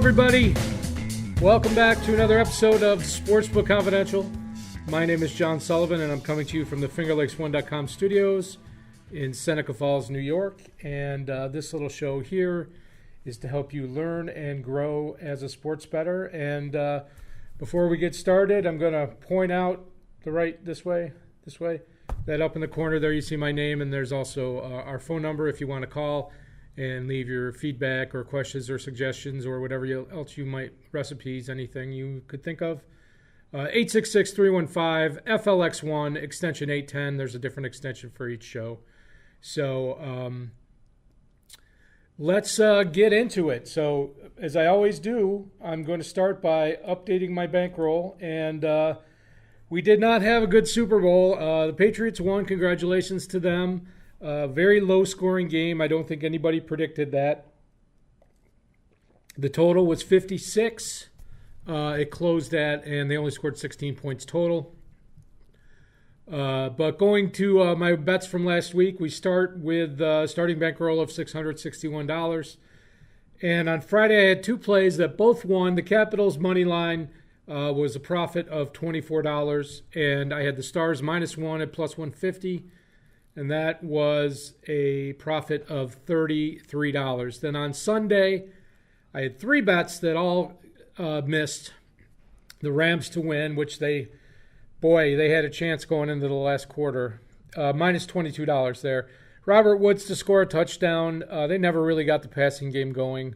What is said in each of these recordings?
everybody. Welcome back to another episode of Sportsbook Confidential. My name is John Sullivan, and I'm coming to you from the FingerLakes1.com studios in Seneca Falls, New York. And this little show here is to help you learn and grow as a sports bettor. And before we get started, I'm going to point out this way, that up in the corner there you see my name, and there's also our phone number if you want to call and leave your feedback or questions or suggestions or whatever else you might, recipes, anything you could think of. 866-315-FLX1, extension 810. There's a different extension for each show. So let's get into it. So as I always do, I'm going to start by updating my bankroll. And we did not have a good Super Bowl. The Patriots won. Congratulations to them. Very low-scoring game. I don't think anybody predicted that. The total was 56. It closed at, and they only scored 16 points total. But going to my bets from last week, we start with starting bankroll of $661. And on Friday, I had two plays that both won. The Capitals money line was a profit of $24, and I had the Stars -1 at plus 150. And that was a profit of $33. Then on Sunday, I had three bets that all missed. The Rams to win, which they had a chance going into the last quarter. Minus $22 there. Robert Woods to score a touchdown. They never really got the passing game going.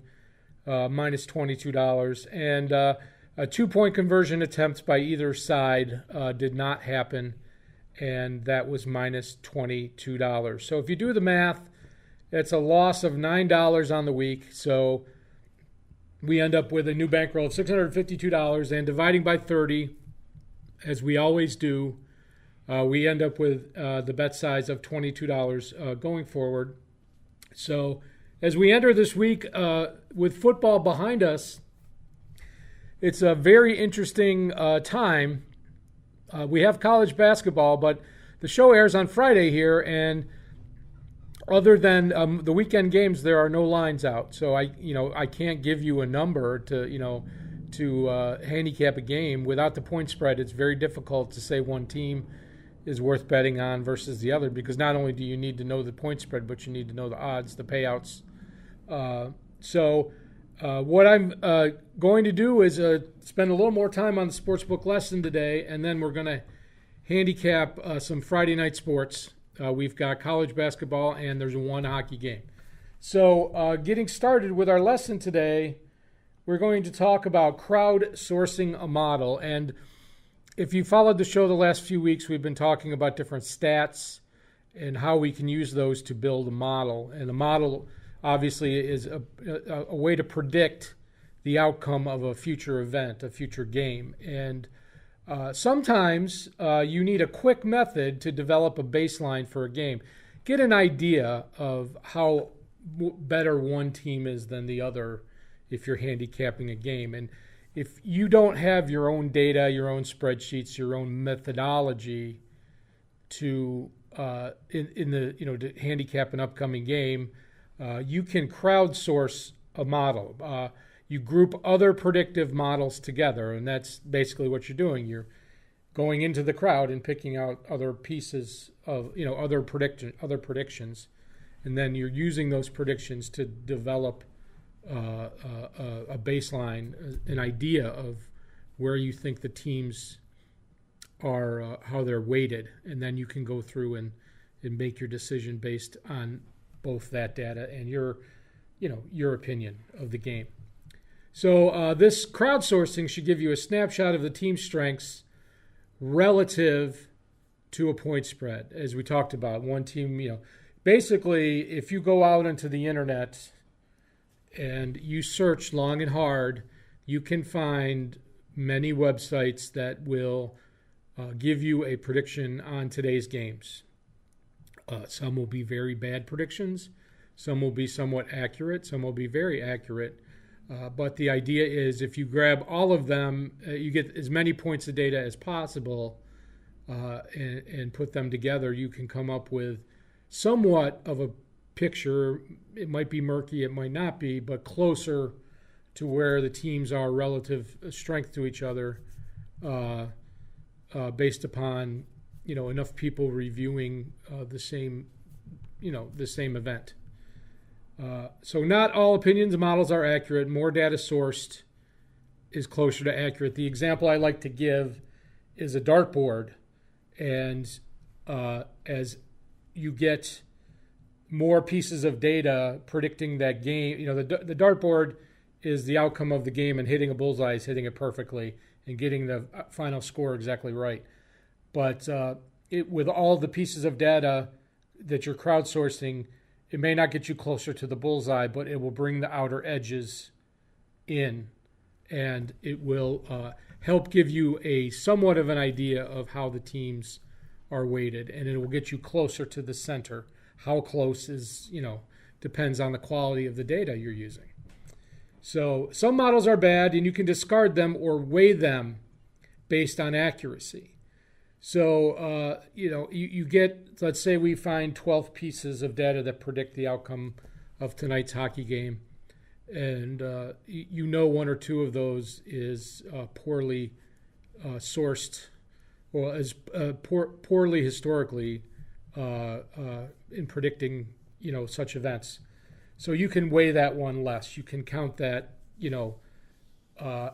Minus $22. And a two-point conversion attempt by either side did not happen. And that was minus $22. So if you do the math, it's a loss of $9 on the week. So we end up with a new bankroll of $652, and dividing by 30, as we always do, we end up with the bet size of $22 going forward. So as we enter this week with football behind us, it's a very interesting time. We have college basketball, but the show airs on Friday here, and other than the weekend games, there are no lines out. So I can't give you a number to handicap a game without the point spread. It's very difficult to say one team is worth betting on versus the other, because not only do you need to know the point spread, but you need to know the odds, the payouts. What I'm going to do is spend a little more time on the sportsbook lesson today, and then we're going to handicap some Friday night sports. We've got college basketball, and there's one hockey game. So getting started with our lesson today, we're going to talk about crowdsourcing a model. And if you followed the show the last few weeks, we've been talking about different stats and how we can use those to build a model. And a model obviously is a way to predict the outcome of a future event, a future game. And sometimes you need a quick method to develop a baseline for a game. Get an idea of how better one team is than the other if you're handicapping a game. And if you don't have your own data, your own spreadsheets, your own methodology to to handicap an upcoming game, you can crowdsource a model. You group other predictive models together, and that's basically what you're doing. You're going into the crowd and picking out other pieces of, other predictions, and then you're using those predictions to develop a baseline, an idea of where you think the teams are, how they're weighted, and then you can go through and make your decision based on both that data and your opinion of the game. So this crowdsourcing should give you a snapshot of the team's strengths relative to a point spread, as we talked about. One team, basically, if you go out into the internet and you search long and hard, you can find many websites that will give you a prediction on today's games. Some will be very bad predictions. Some will be somewhat accurate. Some will be very accurate. But the idea is if you grab all of them, you get as many points of data as possible and put them together, you can come up with somewhat of a picture. It might be murky, it might not be, but closer to where the teams are relative strength to each other, based upon enough people reviewing the same event. So not all opinions and models are accurate. More data sourced is closer to accurate. The example I like to give is a dartboard, and as you get more pieces of data predicting that game, the dartboard is the outcome of the game, and hitting a bullseye is hitting it perfectly and getting the final score exactly right. But with all the pieces of data that you're crowdsourcing, it may not get you closer to the bullseye, but it will bring the outer edges in, and it will help give you a somewhat of an idea of how the teams are weighted, and it will get you closer to the center. How close is, depends on the quality of the data you're using. So some models are bad, and you can discard them or weigh them based on accuracy. So, you get, let's say we find 12 pieces of data that predict the outcome of tonight's hockey game, and one or two of those is poorly sourced, or is poorly historically in predicting, such events. So you can weigh that one less. You can count that,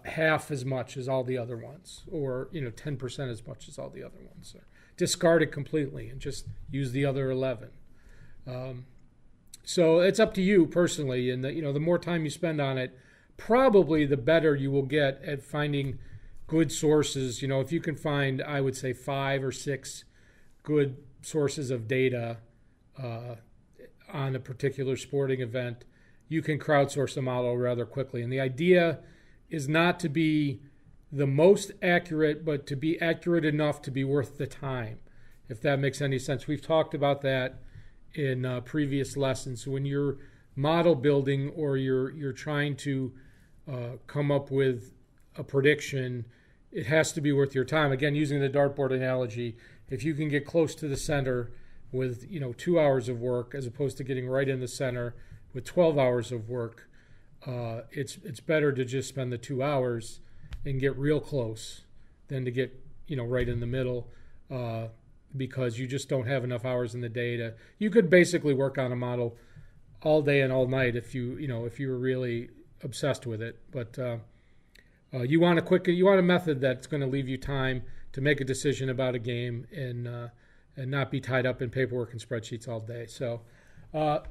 half as much as all the other ones, or 10% as much as all the other ones, or discard it completely and just use the other 11. So it's up to you personally, and the more time you spend on it, probably the better you will get at finding good sources. If you can find, I would say, 5 or 6 good sources of data on a particular sporting event, you can crowdsource a model rather quickly. And the idea is not to be the most accurate, but to be accurate enough to be worth the time, if that makes any sense. We've talked about that in previous lessons. When you're model building or you're trying to come up with a prediction, it has to be worth your time. Again, using the dartboard analogy, if you can get close to the center with 2 hours of work as opposed to getting right in the center with 12 hours of work, it's better to just spend the 2 hours and get real close than to get right in the middle, because you just don't have enough hours in the day you could basically work on a model all day and all night if you were really obsessed with it. But you want a method that's going to leave you time to make a decision about a game and not be tied up in paperwork and spreadsheets all day. So I'm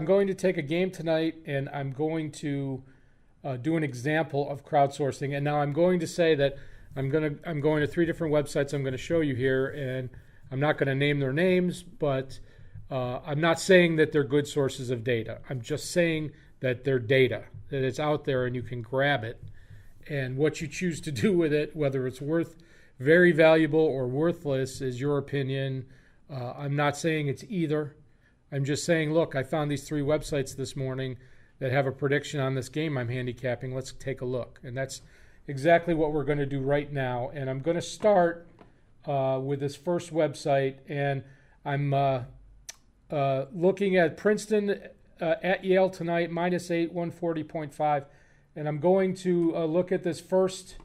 going to take a game tonight, and I'm going to do an example of crowdsourcing. And now I'm going to say that I'm going to 3 different websites I'm going to show you here, and I'm not going to name their names, but I'm not saying that they're good sources of data. I'm just saying that they're data, that it's out there and you can grab it. And what you choose to do with it, whether it's very valuable or worthless, is your opinion. I'm not saying it's either. I'm just saying, look, I found these 3 websites this morning that have a prediction on this game I'm handicapping. Let's take a look. And that's exactly what we're going to do right now. And I'm going to start with this first website. And I'm looking at Princeton at Yale tonight, -8, 140.5. And I'm going to look at this first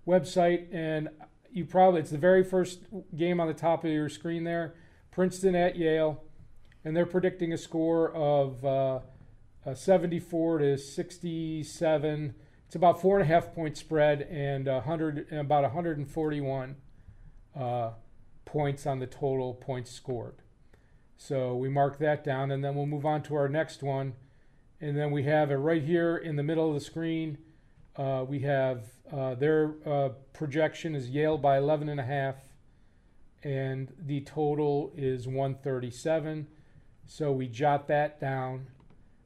website. And it's the very first game on the top of your screen there, Princeton at Yale. And they're predicting a score of 74 to 67. It's about 4.5 point spread and about 141 points on the total points scored. So we mark that down, and then we'll move on to our next one. And then we have it right here in the middle of the screen. We have their projection is Yale by 11.5, and the total is 137. So we jot that down.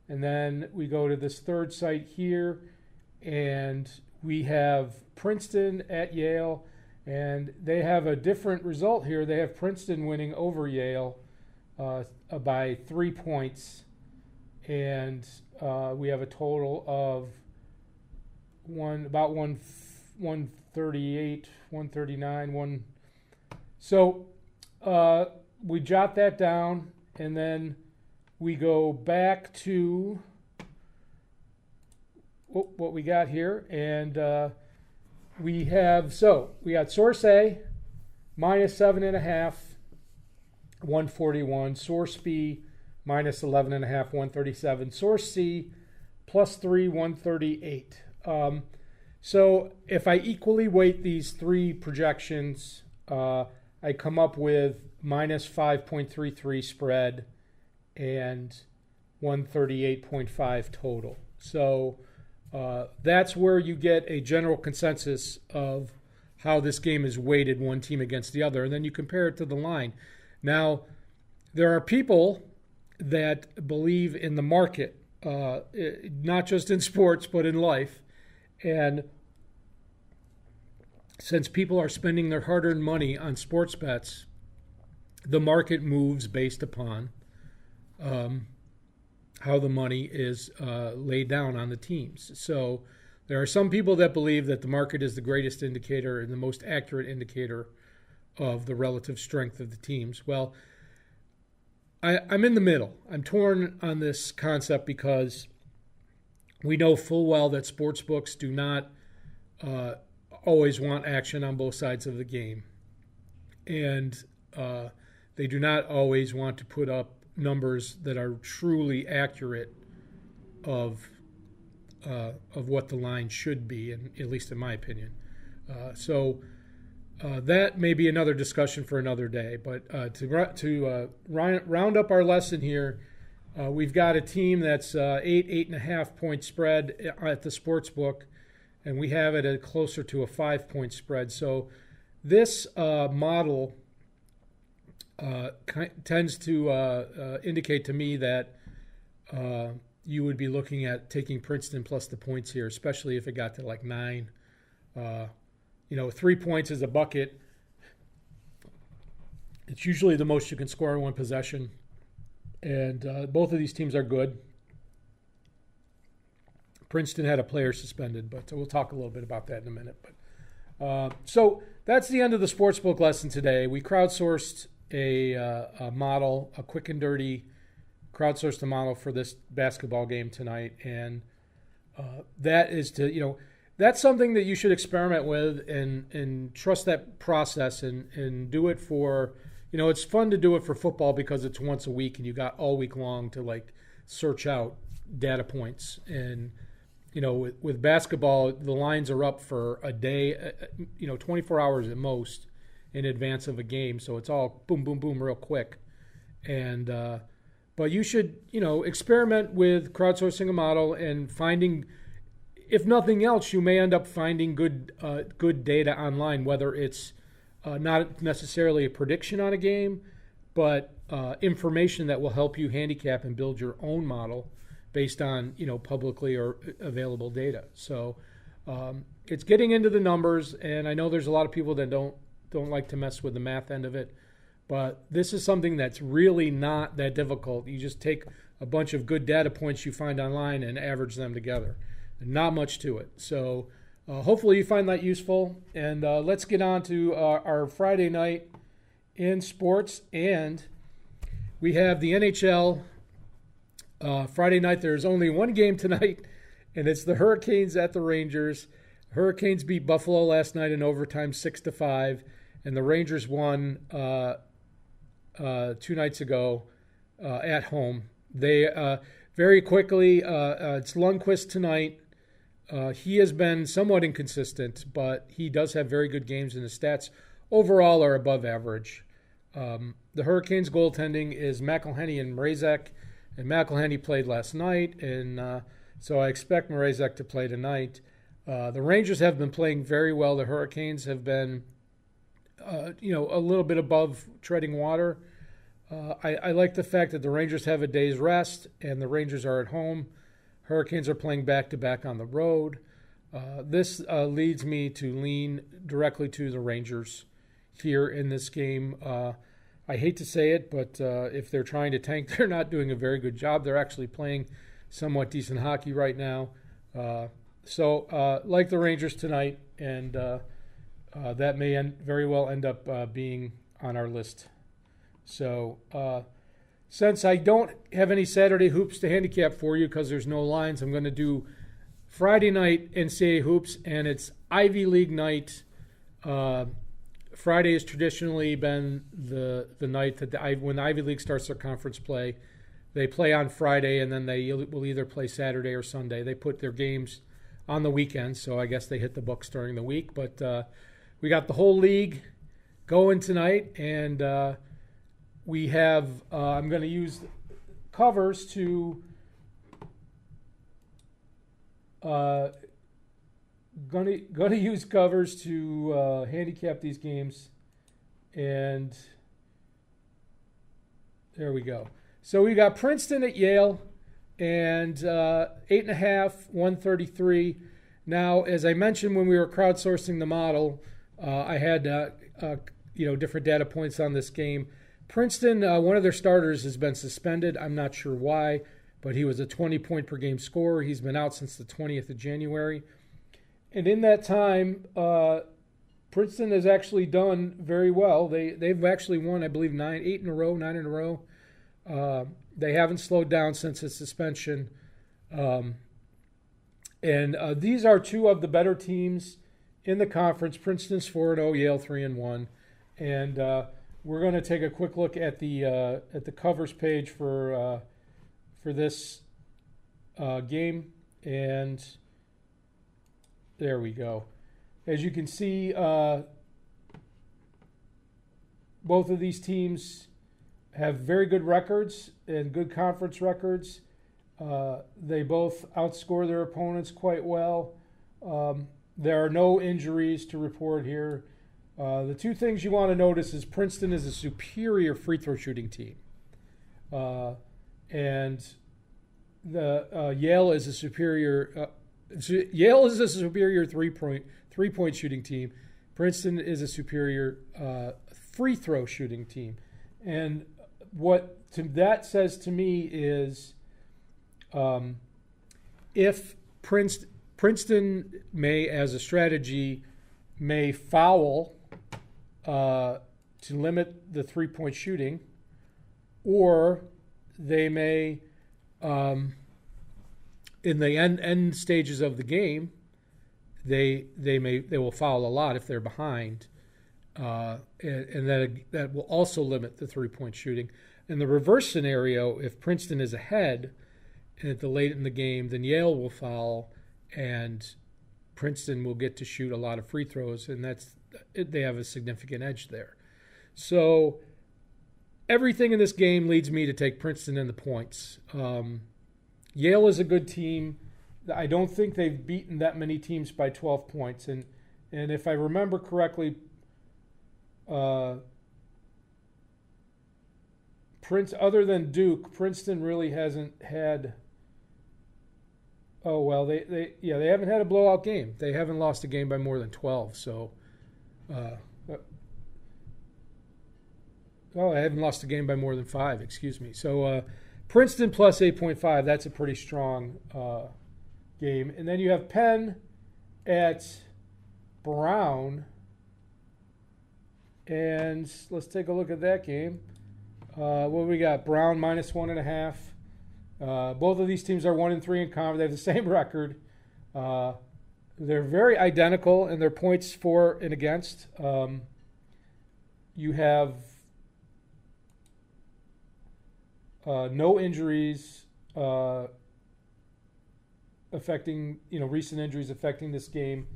And then we go to this third site here, and we have Princeton at Yale, and they have a different result here. They have Princeton winning over Yale by 3 points, and we have a total of about 138, 139, So we jot that down, and then we go back to what we got here. And we got source A, minus 7.5, 141. Source B, minus 11.5, 137. Source C, plus 3, 138. So if I equally weight these three projections, I come up with minus 5.33 spread and 138.5 total. So that's where you get a general consensus of how this game is weighted one team against the other. And then you compare it to the line. Now, there are people that believe in the market, not just in sports, but in life. And since people are spending their hard-earned money on sports bets, the market moves based upon how the money is laid down on the teams. So there are some people that believe that the market is the greatest indicator and the most accurate indicator of the relative strength of the teams. Well, I'm in the middle. I'm torn on this concept because we know full well that sports books do not always want action on both sides of the game. And they do not always want to put up numbers that are truly accurate of what the line should be, and at least in my opinion. So that may be another discussion for another day. But to round up our lesson here, we've got a team that's 8.5 point spread at the sports book, and we have it at closer to a 5-point spread. So this model tends to indicate to me that you would be looking at taking Princeton plus the points here, especially if it got to like 9. 3 points is a bucket. It's usually the most you can score in one possession. And both of these teams are good. Princeton had a player suspended, but we'll talk a little bit about that in a minute. But so that's the end of the sportsbook lesson today. We crowdsourced a model, a quick and dirty crowdsourced a model for this basketball game tonight, and that is that's something that you should experiment with and trust that process and do it for. It's fun to do it for football because it's once a week and you got all week long to search out data points. And with basketball, the lines are up for a day, 24 hours at most in advance of a game. So it's all boom, boom, boom real quick. And but you should, experiment with crowdsourcing a model and finding, if nothing else, you may end up finding good data online, whether it's not necessarily a prediction on a game, but information that will help you handicap and build your own model based on publicly or available data. So it's getting into the numbers, and I know there's a lot of people that don't like to mess with the math end of it, but this is something that's really not that difficult. You just take a bunch of good data points you find online and average them together. Not much to it. So hopefully you find that useful. And let's get on to our Friday night in sports. And we have the NHL. Friday night, there's only one game tonight, and it's the Hurricanes at the Rangers. Hurricanes beat Buffalo last night in overtime 6-5, and the Rangers won 2 nights ago at home. They very quickly, it's Lundqvist tonight. He has been somewhat inconsistent, but he does have very good games, and his stats overall are above average. The Hurricanes' goaltending is McElhinney and Mrazek, and McElhinney played last night, and so I expect Mrazek to play tonight. The Rangers have been playing very well. The Hurricanes have been, a little bit above treading water. I like the fact that the Rangers have a day's rest, and the Rangers are at home. Hurricanes are playing back-to-back on the road. This leads me to lean directly to the Rangers here in this game. I hate to say it, but if they're trying to tank, they're not doing a very good job. They're actually playing somewhat decent hockey right now. So like the Rangers tonight, and that may very well end up being on our list. So since I don't have any Saturday hoops to handicap for you because there's no lines, I'm going to do Friday night NCAA hoops, and it's Ivy League night. Friday has traditionally been the night that when the Ivy League starts their conference play. They play on Friday, and then they will either play Saturday or Sunday. They put their games on the weekend, so I guess they hit the books during the week. But we got the whole league going tonight, and we have I'm going to use covers to going to use covers to handicap these games, and there we go. So we got Princeton at Yale, and 8.5, 133. Now, as I mentioned when we were crowdsourcing the model, I had different data points on this game. Princeton, one of their starters has been suspended. I'm not sure why, but he was a 20-point per game scorer. He's been out since the 20th of January. And in that time, Princeton has actually done very well. They've actually won, I believe, 9 in a row. They haven't slowed down since his suspension. And these are two of the better teams in the conference. Princeton's 4-0, Yale 3-1. And we're going to take a quick look at the covers page for this game. And there we go. As you can see, both of these teams have very good records and good conference records. They both outscore their opponents quite well. There are no injuries to report here. The two things you want to notice is Princeton is a superior free throw shooting team. And the Yale is a superior three-point shooting team. Princeton is a superior free throw shooting team. And what that says to me is if Princeton may, as a strategy, may foul to limit the three-point shooting, or they may, in the end stages of the game, they will foul a lot if they're behind. And that will also limit the three-point shooting. In the reverse scenario, if Princeton is ahead at the late in the game, then Yale will foul, and Princeton will get to shoot a lot of free throws, and they have a significant edge there. So everything in this game leads me to take Princeton in the points. Yale is a good team. I don't think they've beaten that many teams by 12 points, and if I remember correctly, other than Duke, Princeton really hasn't had. Oh well, they haven't had a blowout game. They haven't lost a game by more than 12. So, I haven't lost a game by more than 5. Excuse me. So, Princeton plus 8.5. That's a pretty strong game. And then you have Penn at Brown. And let's take a look at that game. What we got? Brown minus 1.5. Both of these teams are 1-3 in conference. They have the same record. They're very identical in their points for and against. You have no injuries affecting, recent injuries affecting this game.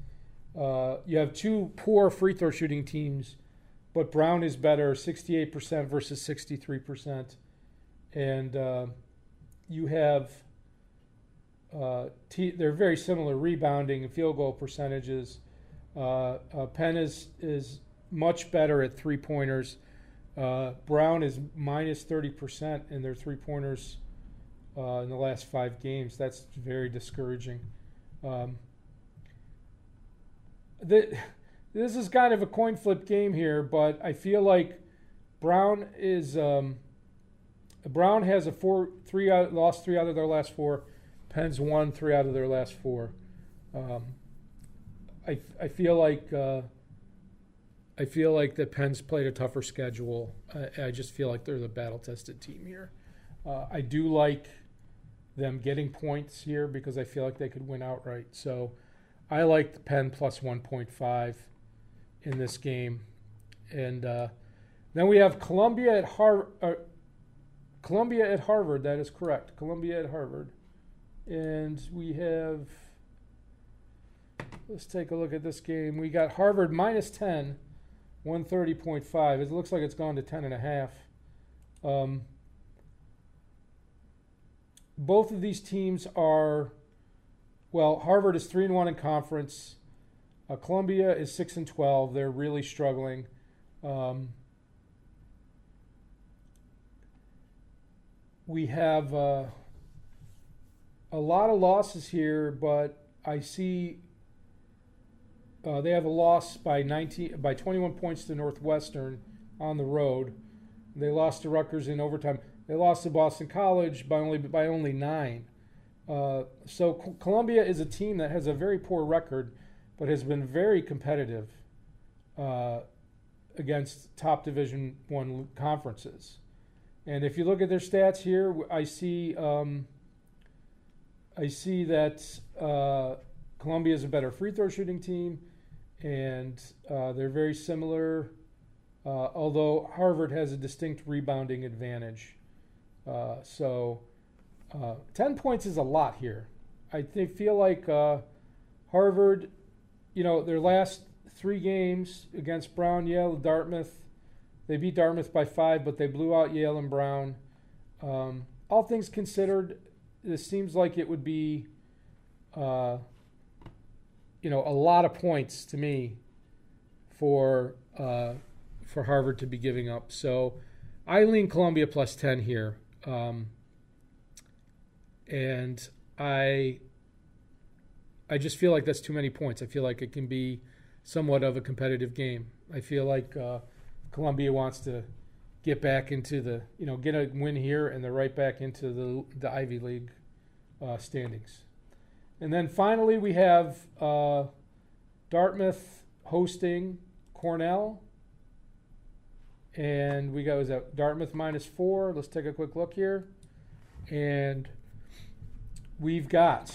You have two poor free throw shooting teams, but Brown is better, 68% versus 63%. And you have, they're very similar rebounding and field goal percentages. Penn is much better at three-pointers. Brown is minus 30% in their three-pointers in the last 5 games. That's very discouraging. This is kind of a coin flip game here, but I feel like Brown has lost 3 out of their last 4. Penn's won 3 out of their last 4. I feel like that Penn's played a tougher schedule. I just feel like they're the battle-tested team here. I do like them getting points here because I feel like they could win outright. So I like the Penn plus 1.5 in this game. And then we have Columbia at Harvard. That is correct. Columbia at Harvard. And we have, let's take a look at this game. We got Harvard minus 10, 130.5. It looks like it's gone to 10.5. Both of these teams are, well, Harvard is 3-1 in conference. Columbia is 6-12. They're really struggling. We have a lot of losses here, but I see they have a loss by 21 points to Northwestern on the road. They lost to Rutgers in overtime. They lost to Boston College by only 9. So Columbia is a team that has a very poor record, but has been very competitive against top Division I conferences. And if you look at their stats here, I see that Columbia is a better free throw shooting team, and they're very similar. Although Harvard has a distinct rebounding advantage. So 10 points is a lot here. I feel like Harvard, their last 3 games against Brown, Yale, Dartmouth, they beat Dartmouth by 5, but they blew out Yale and Brown. All things considered, this seems like it would be, a lot of points to me for Harvard to be giving up. So I lean Columbia plus 10 here. And I just feel like that's too many points. I feel like it can be somewhat of a competitive game. I feel like Columbia wants to get back into get a win here, and they're right back into the Ivy League standings. And then finally we have Dartmouth hosting Cornell. And we got, was that Dartmouth minus 4? Let's take a quick look here. And we've got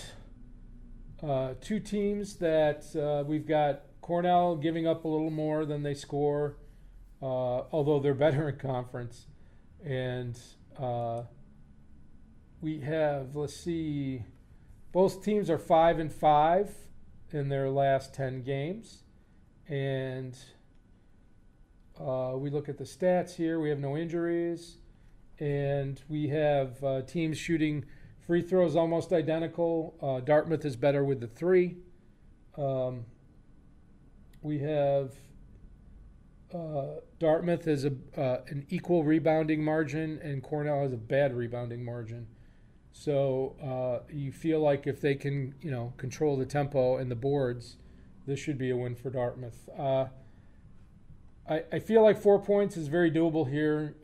2 teams that we've got Cornell giving up a little more than they score, although they're better in conference. And we have, let's see, both teams are 5-5 in their last 10 games. And we look at the stats here. We have no injuries. And we have teams shooting free throws almost identical. Dartmouth is better with the 3. We have Dartmouth has an equal rebounding margin, and Cornell has a bad rebounding margin. So you feel like if they can, control the tempo and the boards, this should be a win for Dartmouth. I feel like 4 points is very doable here.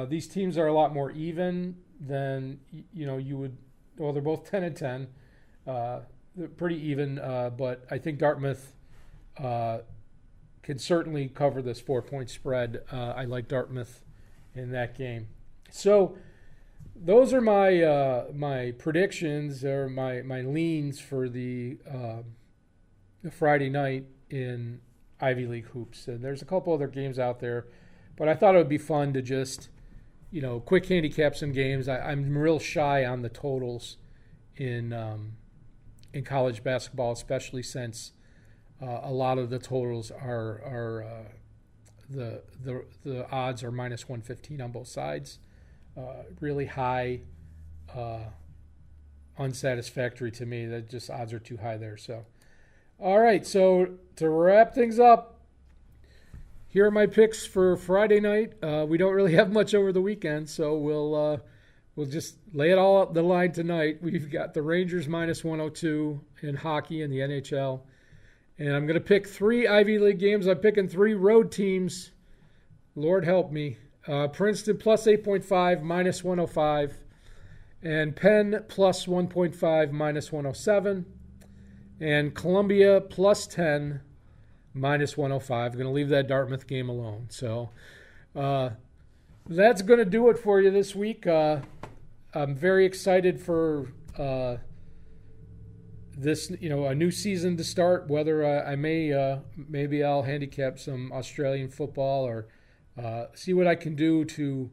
These teams are a lot more even than you would. Well, they're both 10-10. They're pretty even, but I think Dartmouth can certainly cover this 4-point spread. I like Dartmouth in that game. So those are my predictions, or my leans for the Friday night in Ivy League hoops. And there's a couple other games out there, but I thought it would be fun to just quick handicap some games. I'm real shy on the totals in college basketball, especially since a lot of the totals are the odds are minus 115 on both sides. Really high, unsatisfactory to me. That just odds are too high there. So, all right. So to wrap things up, here are my picks for Friday night. We don't really have much over the weekend, so we'll just lay it all up the line tonight. We've got the Rangers minus 102 in hockey in the NHL. And I'm going to pick 3 Ivy League games. I'm picking 3 road teams. Lord help me. Princeton plus 8.5, minus 105. And Penn plus 1.5, minus 107. And Columbia plus 10, minus 105. I'm going to leave that Dartmouth game alone. So that's going to do it for you this week. I'm very excited for this, a new season to start. Whether I may, maybe I'll handicap some Australian football or see what I can do to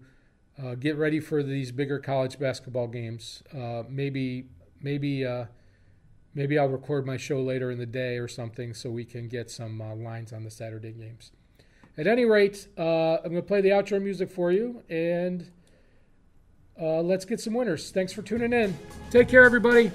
get ready for these bigger college basketball games. Maybe I'll record my show later in the day or something so we can get some lines on the Saturday games. At any rate, I'm going to play the outro music for you, and let's get some winners. Thanks for tuning in. Take care, everybody.